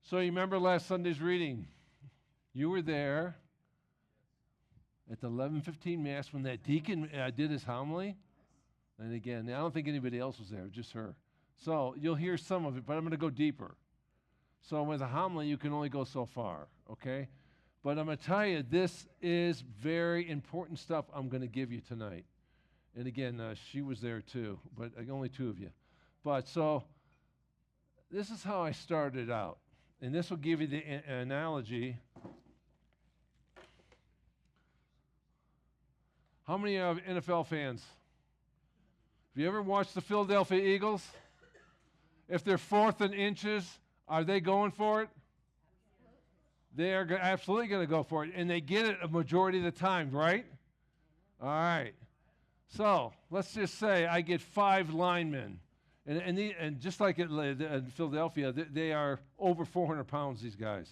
So you remember last Sunday's reading? You were there at the 11:15 Mass when that deacon did his homily. And again, I don't think anybody else was there, just her. So you'll hear some of it, but I'm going to go deeper. So with a homily, you can only go so far, okay? But I'm going to tell you, this is very important stuff I'm going to give you tonight. And again, she was there too, but only two of you. But so this is how I started out. And this will give you the analogy. How many of NFL fans? Have you ever watched the Philadelphia Eagles? If they're 4th and inches, are they going for it? They are absolutely going to go for it. And they get it a majority of the time, right? All right. So let's just say I get 5 linemen. And just like in Philadelphia, they are over 400 pounds, these guys.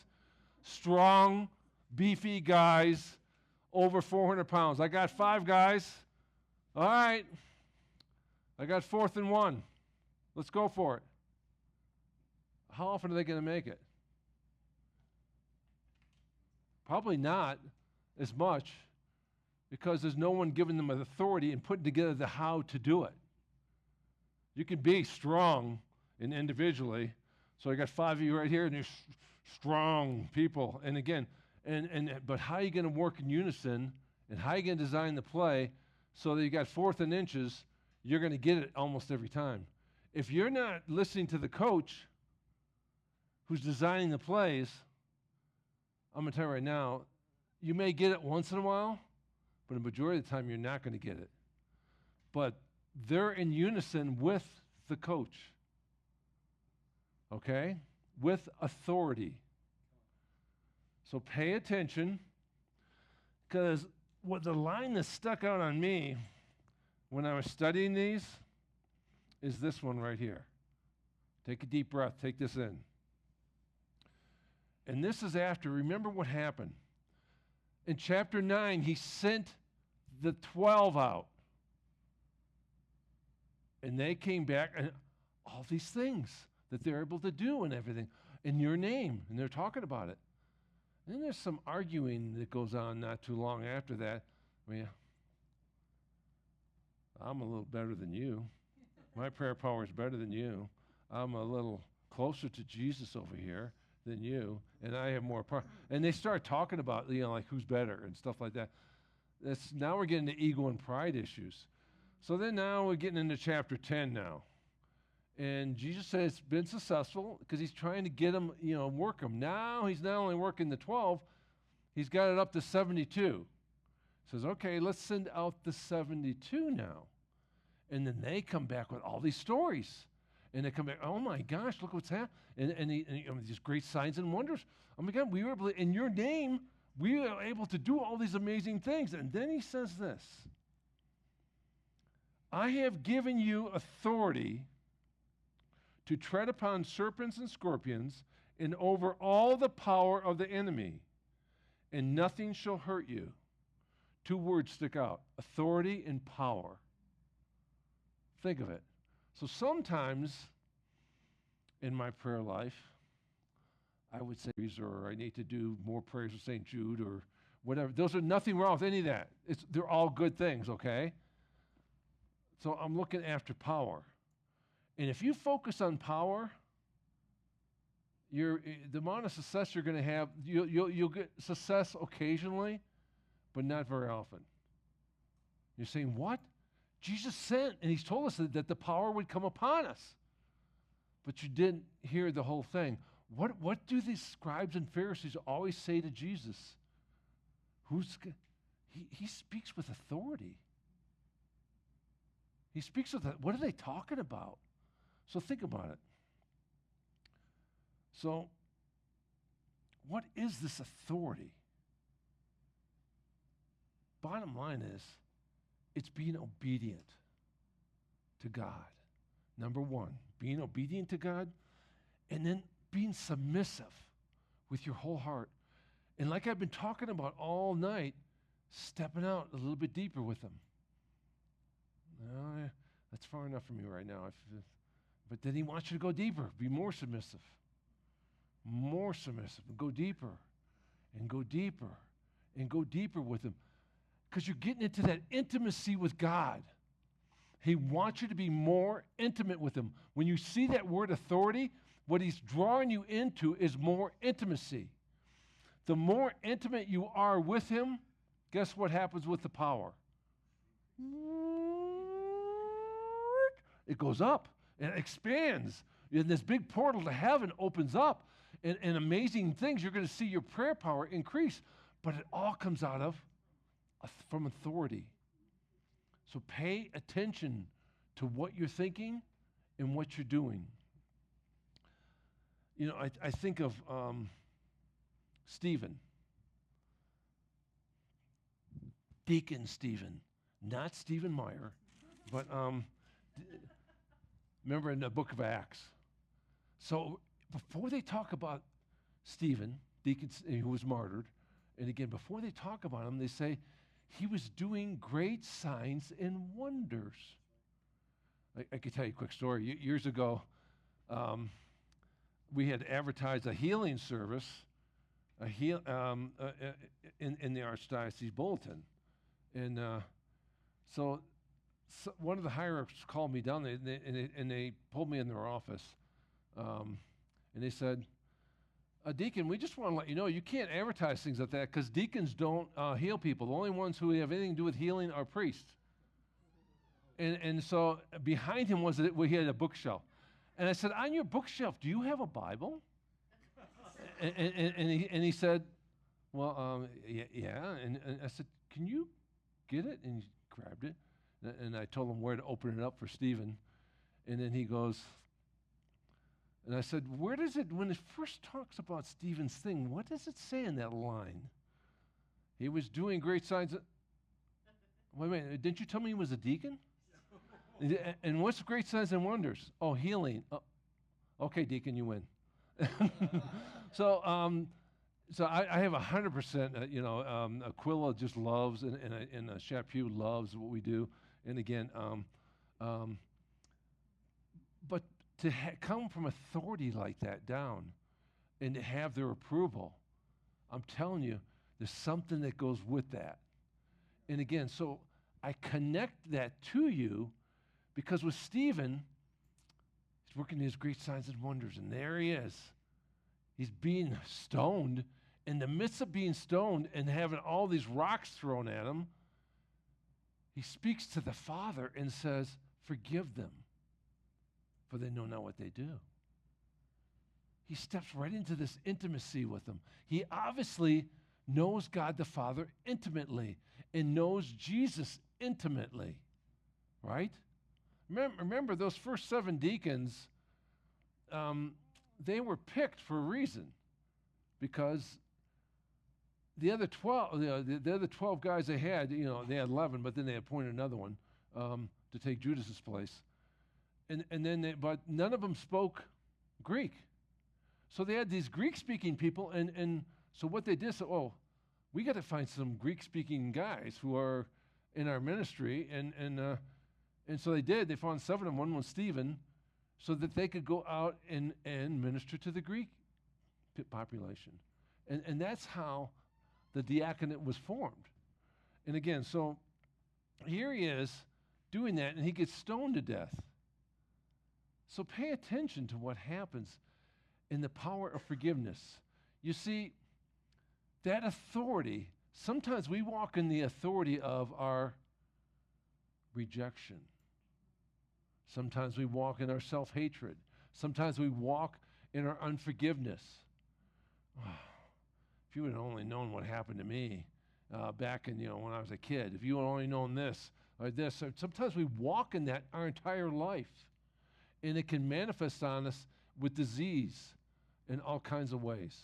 Strong, beefy guys, over 400 pounds. I got 5 guys. All right. I got 4th and 1. Let's go for it. How often are they going to make it? Probably not as much, because there's no one giving them an authority and putting together the how to do it. You can be strong and individually. So I got 5 of you right here, and you're strong people. And again, but how are you going to work in unison, and how are you going to design the play so that you got 4th and inches, you're going to get it almost every time. If you're not listening to the coach who's designing the plays, I'm going to tell you right now, you may get it once in a while, but a majority of the time you're not going to get it. But they're in unison with the coach, okay? With authority. So pay attention, because what the line that stuck out on me when I was studying these is this one right here. Take a deep breath. Take this in. And this is after, remember what happened. In chapter 9, he sent the 12 out. And they came back, and all these things that they're able to do and everything in your name, and they're talking about it. And then there's some arguing that goes on not too long after that. Well, I'm a little better than you. My prayer power is better than you. I'm a little closer to Jesus over here than you, and I have more power. And they start talking about, like who's better and stuff like that. Now we're getting to ego and pride issues. So then now we're getting into chapter 10 now. And Jesus says it's been successful because he's trying to get them, work them. Now he's not only working the 12, he's got it up to 72. Says, okay, let's send out the 72 now. And then they come back with all these stories. And they come back, oh my gosh, look what's happening. And these great signs and wonders. Oh my God, we were able to, in your name, we were able to do all these amazing things. And then he says this. I have given you authority to tread upon serpents and scorpions and over all the power of the enemy, and nothing shall hurt you. 2 words stick out, authority and power. Think of it. So sometimes in my prayer life, I would say, or I need to do more prayers of St. Jude or whatever. Those are nothing wrong with any of that. They're all good things, okay? So I'm looking after power. And if you focus on power, the amount of success you're going to have, you'll get success occasionally, but not very often. You're saying, what? Jesus sent, and he's told us that the power would come upon us. But you didn't hear the whole thing. What do these scribes and Pharisees always say to Jesus? He speaks with authority. He speaks with what are they talking about? So think about it. So, what is this authority? Bottom line is, it's being obedient to God. Number one, being obedient to God, and then being submissive with your whole heart. And like I've been talking about all night, stepping out a little bit deeper with them. No, that's far enough for me right now. But then he wants you to go deeper, be more submissive. more submissive, and go deeper, and go deeper, and go deeper with him. Because you're getting into that intimacy with God. He wants you to be more intimate with him. When you see that word authority, what he's drawing you into is more intimacy. The more intimate you are with him, guess what happens with the power? It goes up and it expands. And this big portal to heaven opens up. And amazing things, you're going to see your prayer power increase. But it all comes out of from authority. So pay attention to what you're thinking and what you're doing. You know, I think of Stephen. Deacon Stephen. Not Stephen Meyer, but remember in the book of Acts. So before they talk about Stephen, deacon who was martyred, and again, before they talk about him, they say he was doing great signs and wonders. I could tell you a quick story. Years ago, we had advertised a healing service in the Archdiocese Bulletin. And so one of the hierarchs called me down there, and they pulled me in their office. And they said, Deacon, we just want to let you know you can't advertise things like that because deacons don't heal people. The only ones who have anything to do with healing are priests. And so behind him he had a bookshelf. And I said, on your bookshelf, do you have a Bible? and he said, well, yeah. And I said, can you get it? And he grabbed it. And I told him where to open it up for Stephen. And then he goes, and I said, where does it, when it first talks about Stephen's thing, what does it say in that line? He was doing great signs. Wait a minute, didn't you tell me he was a deacon? And what's great signs and wonders? Oh, healing. Oh, okay, deacon, you win. So I have 100%, Aquila just loves, and Chapu loves what we do. And again, but to come from authority like that down and to have their approval, I'm telling you, there's something that goes with that. And again, so I connect that to you because with Stephen, he's working his great signs and wonders, and there he is. He's being stoned. In the midst of being stoned and having all these rocks thrown at him, he speaks to the Father and says, forgive them, for they know not what they do. He steps right into this intimacy with them. He obviously knows God the Father intimately and knows Jesus intimately, right? Remember those first 7 deacons, they were picked for a reason, because the other 12, the other 12 guys they had 11, but then they appointed another one to take Judas's place, and then but none of them spoke Greek, so they had these Greek-speaking people, and so what they did is, we got to find some Greek-speaking guys who are in our ministry, and so they did. They found 7 of them. One was Stephen, so that they could go out and minister to the Greek population, and that's how the diaconate was formed. And again, so here he is doing that, and he gets stoned to death. So pay attention to what happens in the power of forgiveness. You see, that authority, sometimes we walk in the authority of our rejection. Sometimes we walk in our self-hatred. Sometimes we walk in our unforgiveness. If you had only known what happened to me back in, when I was a kid, if you had only known this or this. Sometimes we walk in that our entire life, and it can manifest on us with disease in all kinds of ways.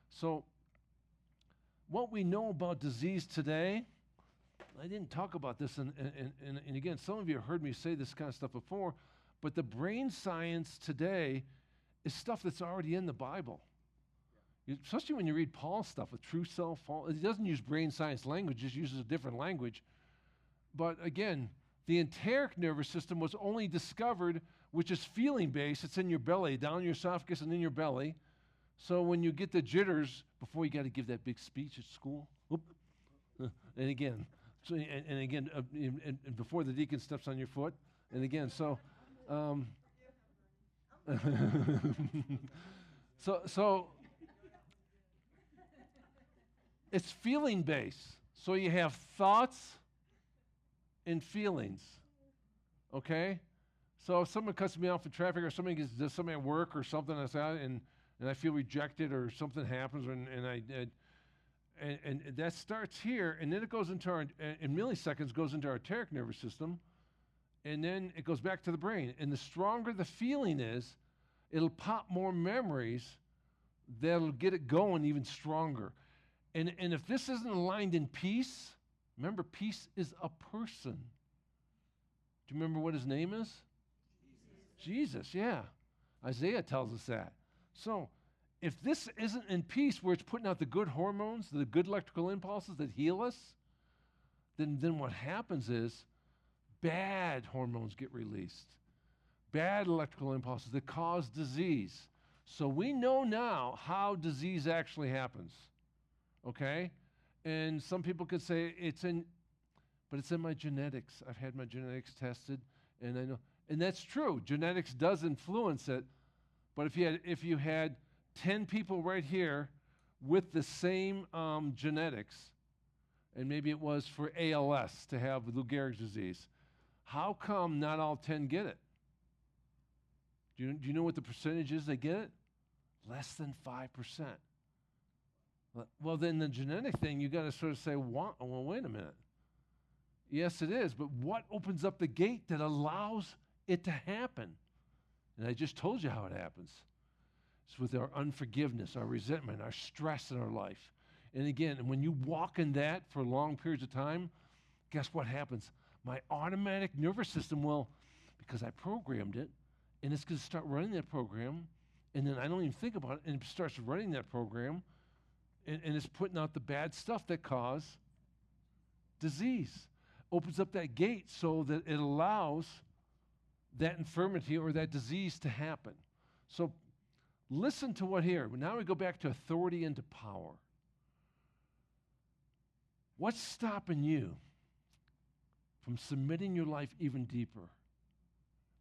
So what we know about disease today, I didn't talk about this, and again, some of you have heard me say this kind of stuff before, but the brain science today is stuff that's already in the Bible. Especially when you read Paul's stuff with true self, he doesn't use brain science language, just uses a different language. But again, the enteric nervous system was only discovered, which is feeling based. It's in your belly, down your esophagus and in your belly. So when you get the jitters before you got to give that big speech at school, and again, and again, and before the deacon steps on your foot, and again, so, so it's feeling based. So you have thoughts and feelings. Okay? So if someone cuts me off in traffic, or somebody does something at work or something like that, and I feel rejected, or something happens, and that starts here, and then it goes into our, in milliseconds, goes into our enteric nervous system, and then it goes back to the brain. And the stronger the feeling is, it'll pop more memories that'll get it going even stronger. And if this isn't aligned in peace, remember, peace is a person. Do you remember what his name is? Jesus, yeah. Isaiah tells us that. So if this isn't in peace, where it's putting out the good hormones, the good electrical impulses that heal us, then what happens is bad hormones get released, bad electrical impulses that cause disease. So we know now how disease actually happens, okay? And some people could say but it's in my genetics. I've had my genetics tested, and I know. And that's true. Genetics does influence it. But if you had 10 people right here with the same genetics, and maybe it was for ALS to have Lou Gehrig's disease, how come not all 10 get it? Do you know what the percentage is they get it? Less than 5%. Well, then the genetic thing, you got to sort of say, well, wait a minute. Yes, it is, but what opens up the gate that allows it to happen? And I just told you how it happens. It's with our unforgiveness, our resentment, our stress in our life. And again, when you walk in that for long periods of time, guess what happens? My automatic nervous system will, because I programmed it, and it's going to start running that program, and then I don't even think about it, and it starts running that program, and it's putting out the bad stuff that cause disease. Opens up that gate so that it allows that infirmity or that disease to happen. So listen to what here. Now we go back to authority and to power. What's stopping you from submitting your life even deeper?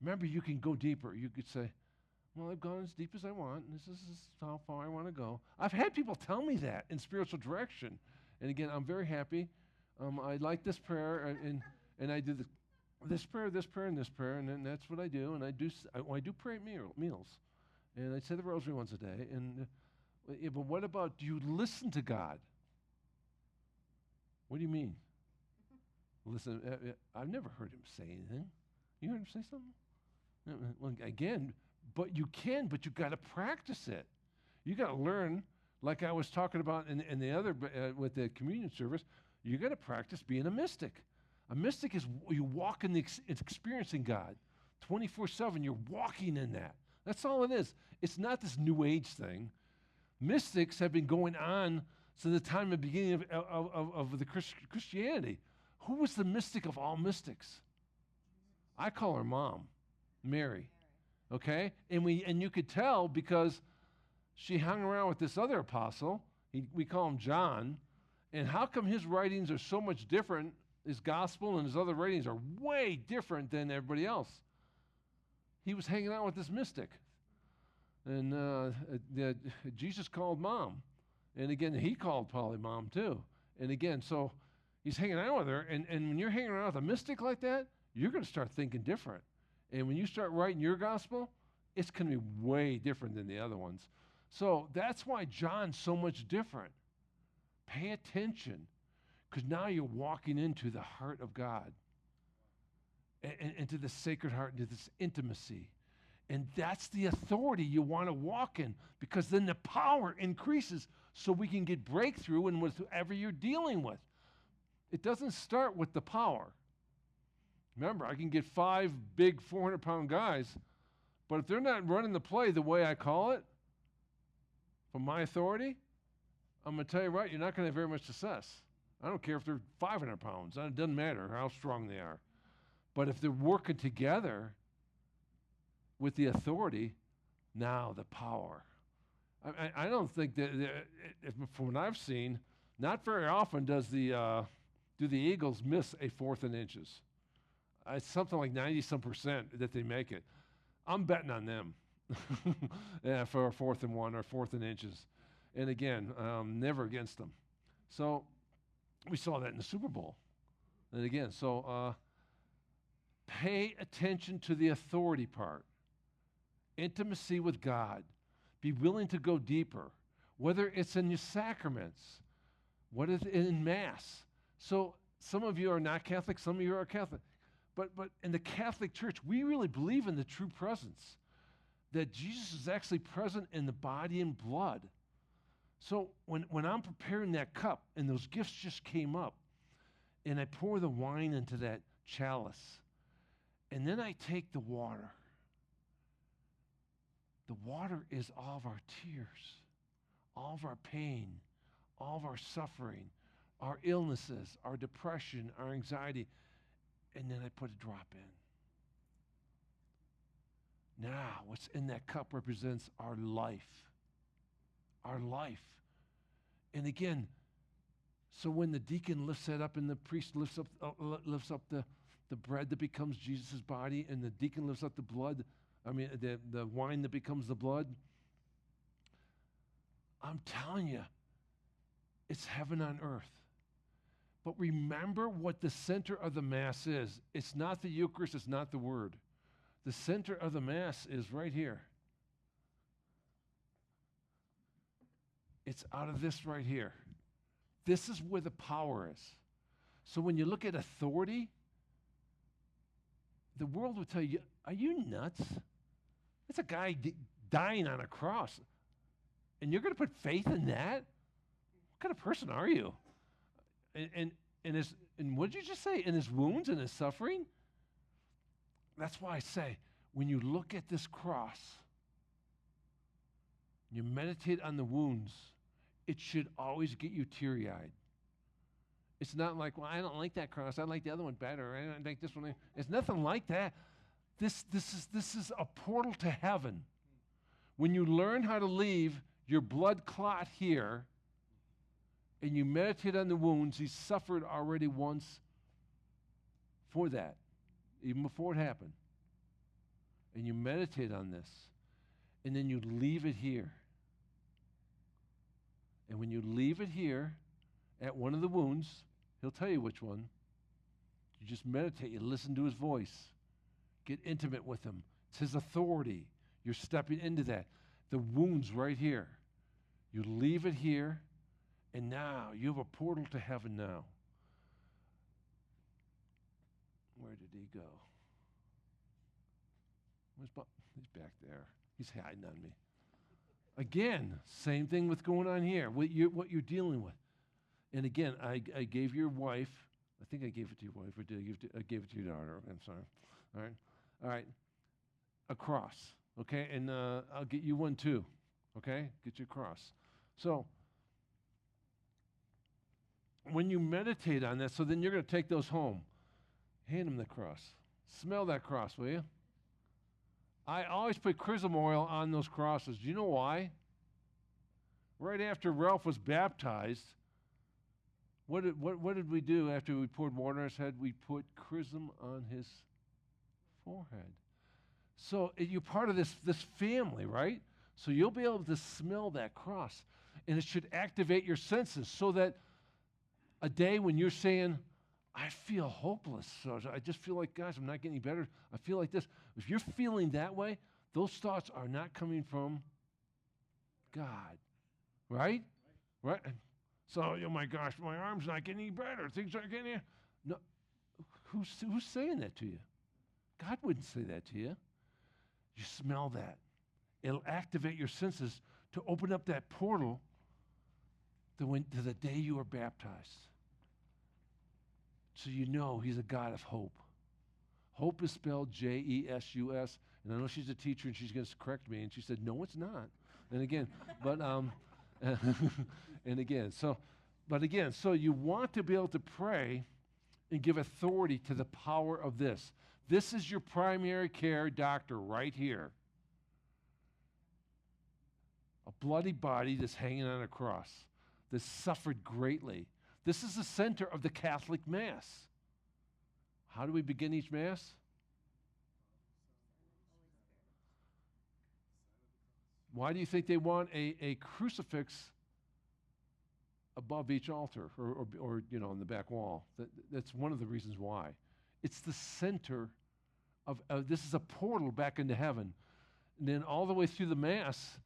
Remember, you can go deeper. You could say, well, I've gone as deep as I want, and this is how far I want to go. I've had people tell me that in spiritual direction. And again, I'm very happy. I like this prayer, and I do this prayer, and this prayer, and then that's what I do. And I do pray at meals, and I say the rosary once a day. And but what about, do you listen to God? What do you mean? Listen, I've never heard him say anything. You heard him say something? Well, again, but you got to practice it. You got to learn, like I was talking about in the other with the communion service. You got to practice being a mystic. A mystic is you walk in it's experiencing God 24/7. You're walking in that. That's all it is. It's not this New Age thing. Mystics have been going on since the time of the beginning of the Christianity. Who was the mystic of all mystics? I call her Mom, Mary. Okay, and you could tell because she hung around with this other apostle. We call him John. And how come his writings are so much different? His gospel and his other writings are way different than everybody else. He was hanging out with this mystic. And Jesus called Mom. And again, he called Polly Mom too. And again, so he's hanging out with her. And when you're hanging around with a mystic like that, you're going to start thinking different. And when you start writing your gospel, it's going to be way different than the other ones. So that's why John's so much different. Pay attention, because now you're walking into the heart of God, and into the sacred heart, into this intimacy. And that's the authority you want to walk in, because then the power increases so we can get breakthrough in whatever you're dealing with. It doesn't start with the power. Remember, I can get 5 big 400-pound guys, but if they're not running the play the way I call it, from my authority, I'm going to tell you right, you're not going to have very much success. I don't care if they're 500 pounds. It doesn't matter how strong they are. But if they're working together with the authority, now the power. I don't think that, from what I've seen, not very often do the Eagles miss a 4th and inches. It's something like 90% that they make it. I'm betting on them yeah, for a 4th and 1 or 4th and inches. And again, never against them. So we saw that in the Super Bowl. And again, so pay attention to the authority part. Intimacy with God. Be willing to go deeper, whether it's in your sacraments, what is in Mass. So some of you are not Catholic, some of you are Catholic. But in the Catholic Church, we really believe in the true presence, that Jesus is actually present in the body and blood. So when I'm preparing that cup and those gifts just came up, and I pour the wine into that chalice, and then I take the water. The water is all of our tears, all of our pain, all of our suffering, our illnesses, our depression, our anxiety, and then I put a drop in. Now, what's in that cup represents our life. Our life. And again, so when the deacon lifts that up and the priest lifts up the bread that becomes Jesus' body, and the deacon lifts up the blood, the wine that becomes the blood, I'm telling you, it's heaven on earth. But remember what the center of the Mass is. It's not the Eucharist, it's not the Word. The center of the Mass is right here. It's out of this right here. This is where the power is. So when you look at authority, the world will tell you, are you nuts? It's a guy dying on a cross. And you're going to put faith in that? What kind of person are you? And what did you just say? In his wounds and his suffering? That's why I say, when you look at this cross, you meditate on the wounds, it should always get you teary-eyed. It's not like, well, I don't like that cross. I like the other one better. I don't like this one. It's nothing like that. This is a portal to heaven. When you learn how to leave your blood clot here, and you meditate on the wounds, he suffered already once for that, even before it happened. And you meditate on this, and then you leave it here. And when you leave it here at one of the wounds, he'll tell you which one. You just meditate, you listen to his voice, get intimate with him. It's his authority. You're stepping into that. The wound's right here. You leave it here, and now you have a portal to heaven now. Where did he go? He's back there. He's hiding on me. Again, same thing with going on here, what you're dealing with. And again, I gave your wife, I think I gave it to your wife, or did I gave it to your daughter? I'm sorry. All right. A cross, okay? And I'll get you one too, okay? Get you a cross. So, when you meditate on that, so then you're going to take those home. Hand him the cross. Smell that cross, will you? I always put chrism oil on those crosses. Do you know why? Right after Ralph was baptized, what did we do after we poured water on his head? We put chrism on his forehead. So you're part of this family, right? So you'll be able to smell that cross. And it should activate your senses so that a day when you're saying, I feel hopeless, so I just feel like, gosh, I'm not getting any better. I feel like this. If you're feeling that way, those thoughts are not coming from God, right? Right? So, oh my gosh, my arm's not getting any better. Things aren't getting any. No, who's saying that to you? God wouldn't say that to you. You smell that. It'll activate your senses to open up that portal to the day you are baptized. So you know he's a God of hope. Hope is spelled J-E-S-U-S. And I know she's a teacher and she's going to correct me. And she said, no, it's not. And again, so you want to be able to pray and give authority to the power of this. This is your primary care doctor right here. A a bloody body that's hanging on a cross, that suffered greatly. This is the center of the Catholic Mass. How do we begin each Mass? Why do you think they want a crucifix above each altar or on the back wall? That's one of the reasons why. It's the center of this is a portal back into heaven. And then all the way through the Mass,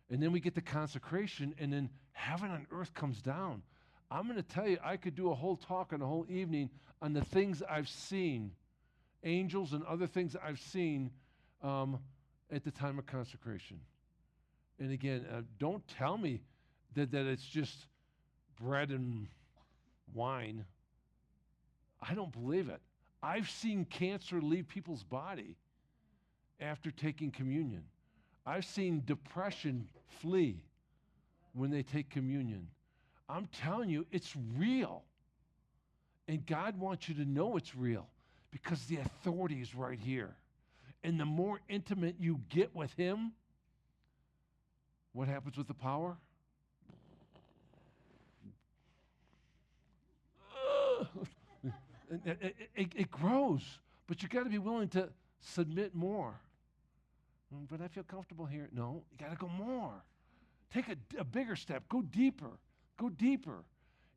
and then we get the consecration, and then heaven and earth comes down. I'm going to tell you, I could do a whole talk and a whole evening on the things I've seen, angels and other things I've seen at the time of consecration. And again, don't tell me that it's just bread and wine. I don't believe it. I've seen cancer leave people's body after taking communion. I've seen depression flee when they take communion. I'm telling you, it's real. And God wants you to know it's real because the authority is right here. And the more intimate you get with Him, what happens with the power? It grows, but you got to be willing to submit more. But I feel comfortable here. No, you got to go more. Take a bigger step. Go deeper. Go deeper.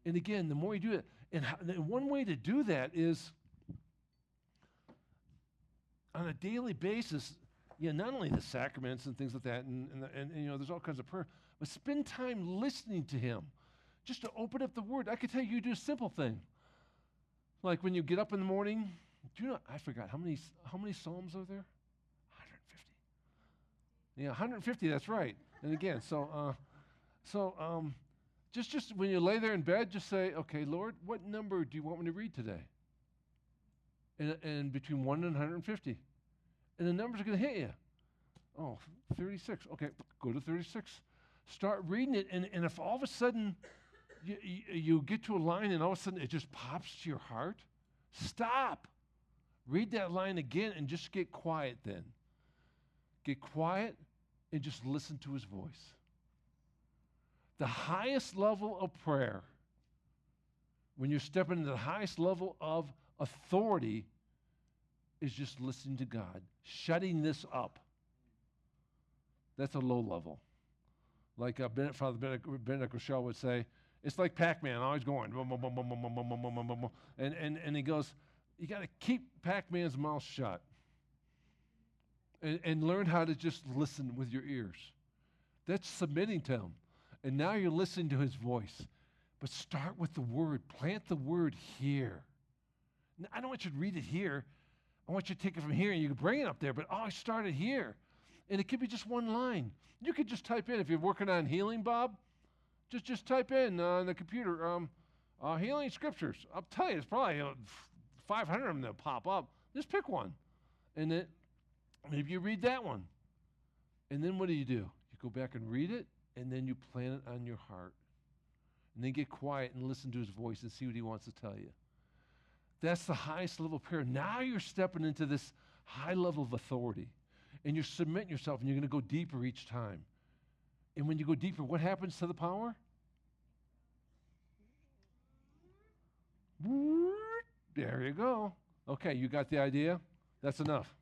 And again, the more you do it, and one way to do that is on a daily basis. Not only the sacraments and things like that, and there's all kinds of prayer, but spend time listening to Him, just to open up the Word. I could tell you do a simple thing, like when you get up in the morning. Do you know? I forgot how many psalms are there? 150. Yeah, 150. That's right. And again, just when you lay there in bed, just say, "Okay, Lord, what number do you want me to read today?" And between 1 and 150. And the numbers are going to hit you. Oh, 36. Okay, go to 36. Start reading it, and if all of a sudden you get to a line and all of a sudden it just pops to your heart, stop. Read that line again and just get quiet then. Get quiet and just listen to His voice. The highest level of prayer, when you're stepping into the highest level of authority, is just listening to God, shutting this up. That's a low level. Like Father Benedict Rochelle would say, it's like Pac-Man, always going. And he goes, you got to keep Pac-Man's mouth shut and learn how to just listen with your ears. That's submitting to Him. And now you're listening to His voice. But start with the Word. Plant the Word here. Now, I don't want you to read it here. I want you to take it from here, and you can bring it up there, but I started here. And it could be just one line. You could just type in, if you're working on healing, Bob, just type in on the computer, healing scriptures. I'll tell you, it's probably 500 of them that pop up. Just pick one. And then maybe you read that one. And then what do? You go back and read it, and then you plant it on your heart. And then get quiet and listen to His voice and see what He wants to tell you. That's the highest level of prayer. Now you're stepping into this high level of authority. And you're submitting yourself, and you're going to go deeper each time. And when you go deeper, what happens to the power? There you go. Okay, you got the idea? That's enough.